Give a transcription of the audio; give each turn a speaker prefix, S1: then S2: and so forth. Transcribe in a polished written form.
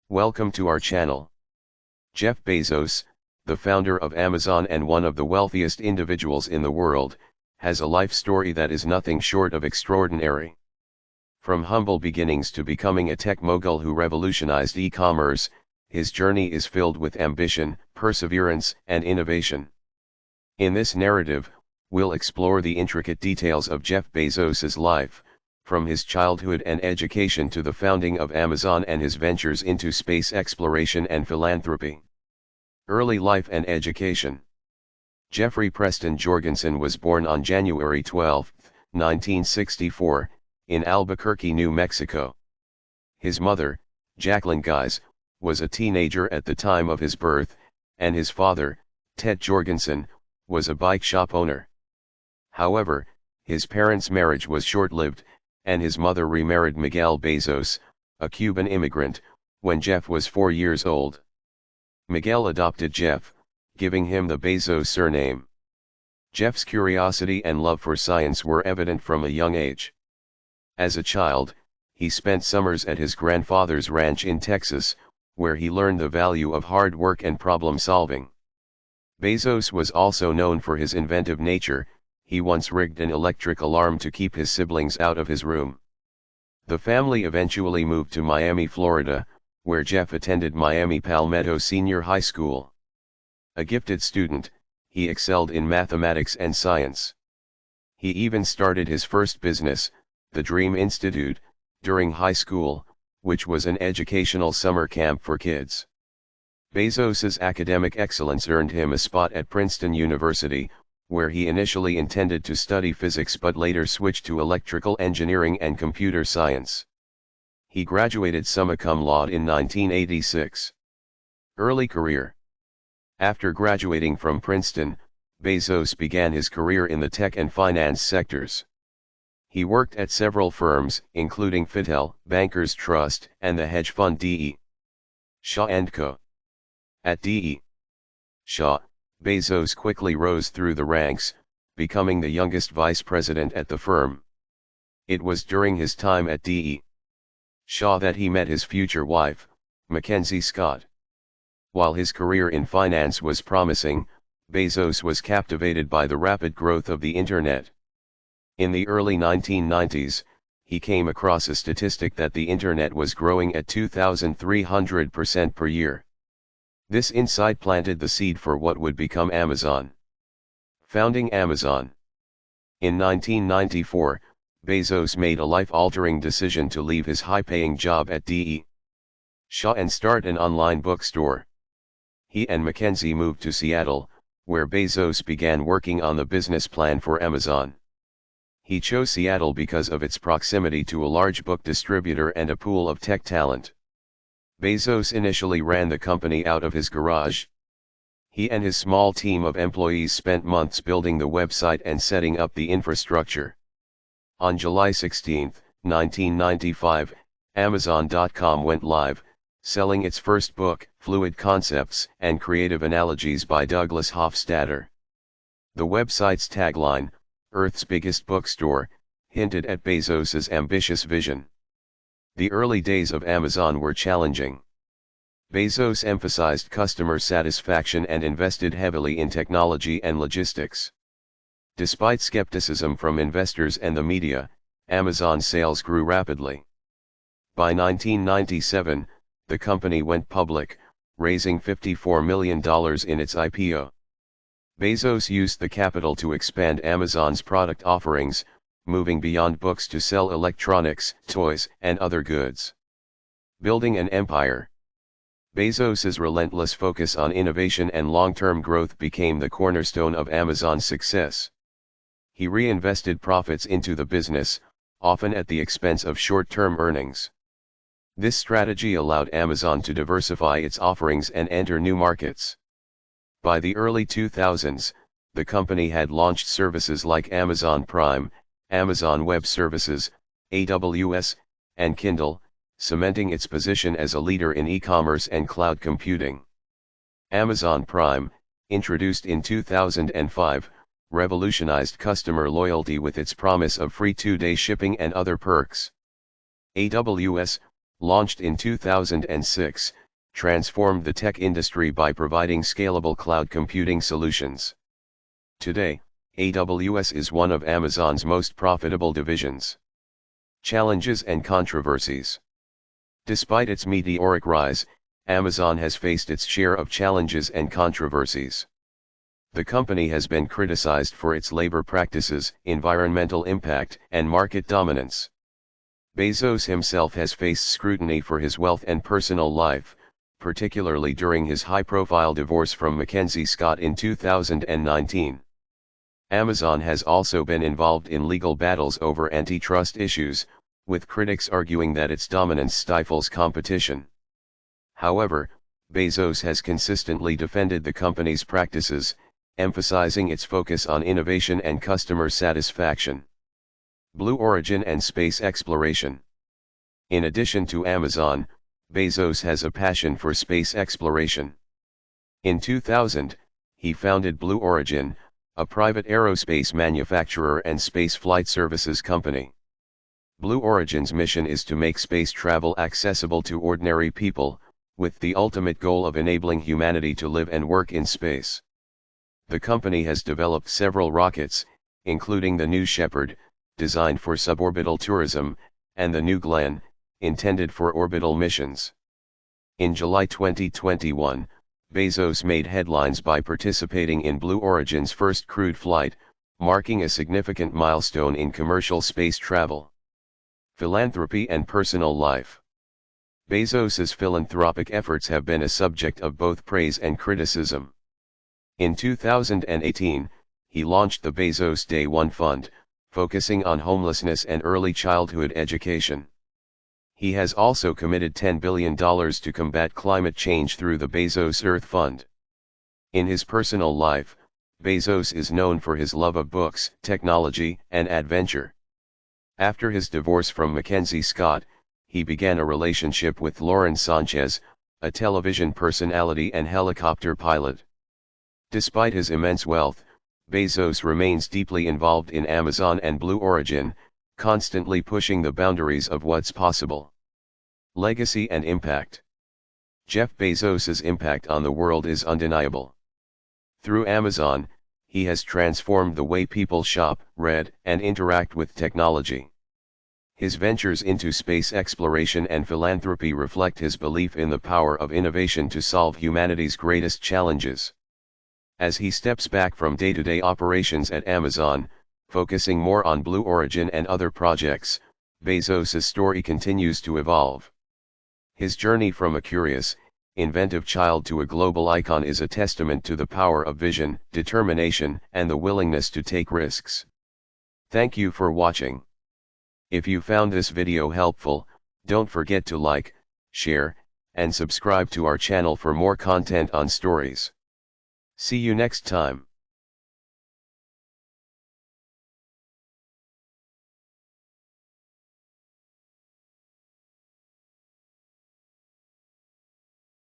S1: Welcome to our channel. Jeff Bezos, the founder of Amazon and one of the wealthiest individuals in the world, has a life story that is nothing short of extraordinary. From humble beginnings to becoming a tech mogul who revolutionized e-commerce, his journey is filled with ambition, perseverance, and innovation. In this narrative, we'll explore the intricate details of Jeff Bezos' life, from his childhood and education to the founding of Amazon and his ventures into space exploration and philanthropy. Early life and education. Jeffrey Preston Jorgensen was born on January 12, 1964, in Albuquerque, New Mexico. His mother, Jacqueline Guise, was a teenager at the time of his birth, and his father, Ted Jorgensen, was a bike shop owner. However, his parents' marriage was short-lived, and his mother remarried Miguel Bezos, a Cuban immigrant, when Jeff was 4 years old. Miguel adopted Jeff, giving him the Bezos surname. Jeff's curiosity and love for science were evident from a young age. As a child, he spent summers at his grandfather's ranch in Texas, where he learned the value of hard work and problem solving. Bezos was also known for his inventive nature. He once rigged an electric alarm to keep his siblings out of his room. The family eventually moved to Miami, Florida, where Jeff attended Miami Palmetto Senior High School. A gifted student, he excelled in mathematics and science. He even started his first business, the Dream Institute, during high school, which was an educational summer camp for kids. Bezos's academic excellence earned him a spot at Princeton University, where he initially intended to study physics but later switched to electrical engineering and computer science. He graduated summa cum laude in 1986. Early career. After graduating from Princeton, Bezos began his career in the tech and finance sectors. He worked at several firms, including Fitel, Bankers Trust, and the hedge fund D.E. Shaw & Co. At D.E. Shaw, Bezos quickly rose through the ranks, becoming the youngest vice president at the firm. It was during his time at D.E. Shaw that he met his future wife, Mackenzie Scott. While his career in finance was promising, Bezos was captivated by the rapid growth of the Internet. In the early 1990s, he came across a statistic that the Internet was growing at 2,300% per year. This insight planted the seed for what would become Amazon. Founding Amazon. In 1994, Bezos made a life-altering decision to leave his high-paying job at D.E. Shaw and start an online bookstore. He and Mackenzie moved to Seattle, where Bezos began working on the business plan for Amazon. He chose Seattle because of its proximity to a large book distributor and a pool of tech talent. Bezos initially ran the company out of his garage. He and his small team of employees spent months building the website and setting up the infrastructure. On July 16, 1995, Amazon.com went live, selling its first book, Fluid Concepts and Creative Analogies by Douglas Hofstadter. The website's tagline, Earth's Biggest Bookstore, hinted at Bezos's ambitious vision. The early days of Amazon were challenging. Bezos emphasized customer satisfaction and invested heavily in technology and logistics. Despite skepticism from investors and the media, Amazon's sales grew rapidly. By 1997, the company went public, raising $54 million in its IPO. Bezos used the capital to expand Amazon's product offerings, moving beyond books to sell electronics, toys, and other goods. Building an empire. Bezos's relentless focus on innovation and long-term growth became the cornerstone of Amazon's success. He reinvested profits into the business, often at the expense of short-term earnings. This strategy allowed Amazon to diversify its offerings and enter new markets. By the early 2000s, the company had launched services like Amazon Prime, Amazon Web Services, AWS, and Kindle, cementing its position as a leader in e-commerce and cloud computing. Amazon Prime, introduced in 2005, revolutionized customer loyalty with its promise of free 2-day shipping and other perks. AWS, launched in 2006, transformed the tech industry by providing scalable cloud computing solutions. Today, AWS is one of Amazon's most profitable divisions. Challenges and controversies. Despite its meteoric rise, Amazon has faced its share of challenges and controversies. The company has been criticized for its labor practices, environmental impact, and market dominance. Bezos himself has faced scrutiny for his wealth and personal life, particularly during his high-profile divorce from Mackenzie Scott in 2019. Amazon has also been involved in legal battles over antitrust issues, with critics arguing that its dominance stifles competition. However, Bezos has consistently defended the company's practices, emphasizing its focus on innovation and customer satisfaction. Blue Origin and space exploration. In addition to Amazon, Bezos has a passion for space exploration. In 2000, he founded Blue Origin, a private aerospace manufacturer and space flight services company. Blue Origin's mission is to make space travel accessible to ordinary people, with the ultimate goal of enabling humanity to live and work in space. The company has developed several rockets, including the New Shepard, designed for suborbital tourism, and the New Glenn, intended for orbital missions. In July 2021, Bezos made headlines by participating in Blue Origin's first crewed flight, marking a significant milestone in commercial space travel. Philanthropy and personal life. Bezos's philanthropic efforts have been a subject of both praise and criticism. In 2018, he launched the Bezos Day One Fund, focusing on homelessness and early childhood education. He has also committed $10 billion to combat climate change through the Bezos Earth Fund. In his personal life, Bezos is known for his love of books, technology, and adventure. After his divorce from Mackenzie Scott, he began a relationship with Lauren Sanchez, a television personality and helicopter pilot. Despite his immense wealth, Bezos remains deeply involved in Amazon and Blue Origin, constantly pushing the boundaries of what's possible. Legacy and impact. Jeff Bezos's impact on the world is undeniable. Through Amazon, he has transformed the way people shop, read, and interact with technology. His ventures into space exploration and philanthropy reflect his belief in the power of innovation to solve humanity's greatest challenges. As he steps back from day-to-day operations at Amazon, focusing more on Blue Origin and other projects, Bezos' story continues to evolve. His journey from a curious, inventive child to a global icon is a testament to the power of vision, determination, and the willingness to take risks. Thank you for watching. If you found this video helpful, don't forget to like, share, and subscribe to our channel for more content on stories. See you next time.